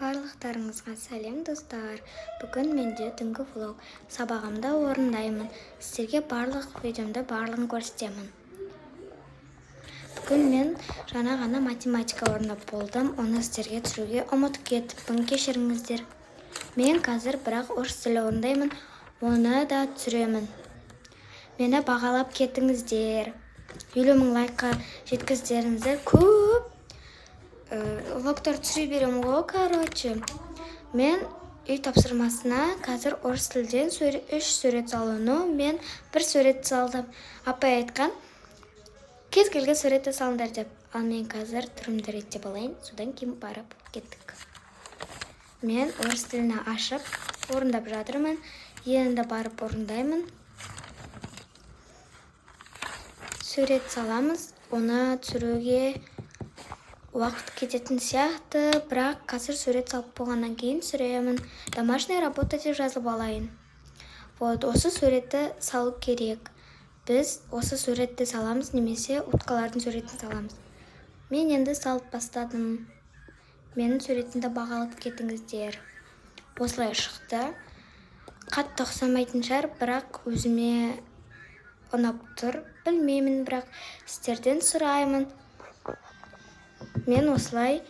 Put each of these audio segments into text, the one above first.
Барлықтарыңызға сәлем достар. Бүгін менде түнгі влог. Сабағымда орындаймын. Сіздерге барлық видеомда барлығын көрсетемін. Бүгін мен жаңа ғана математика орындап болдым. Оны сіздерге түсіруге ұмытып кетіппін. Кешіріңіздер. Мен қазір бірақ орыс тілі орындаймын. Оны да түсіремін. Мені бағалап кетіңіздер. 50 000 лайкқа жеткіздеріңіздер. Көп влогтар түсіре беремін ғой, короче. Мен үй тапсырмасына қазір орыс тілден 3 сурет салуны, мен 1 сурет салдым. Апай айтқан, кез келген суретті салыңдар деп. Ал мен қазір түрімді реттеп алайын, содан кейін барып кеттік. Мен орыс тілін ашып, орындап жатырмын. Енді барып орындаймын. Сурет саламыз, оны түсіруге уақыт кететін сияқты, бірақ қазір сурет салып болғаннан кейін түсіремін. Домашняя работа деп жазып алайын. Вот, осы суретті салу керек. Біз осы суретті саламыз, немесе уткалардың суретін саламыз. Мен енді салып бастадым. Менің суретімді бағалап кетіңіздер. Осылай шықты. Қатты ұқсамайтын шығар, бірақ өзіме ұнап тұр. Білмеймін, бірақ сіздерден сұраймын. Мен осылай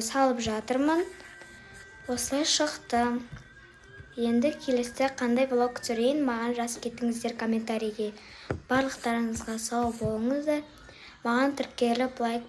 салып жатырмын. Осылай шықты. Енді келесіде қандай влог түсірейін, маған жазып кетіңіздер комментарийге. Барлықтарыңызға сау болыңыздар. Маған тіркеліп лайк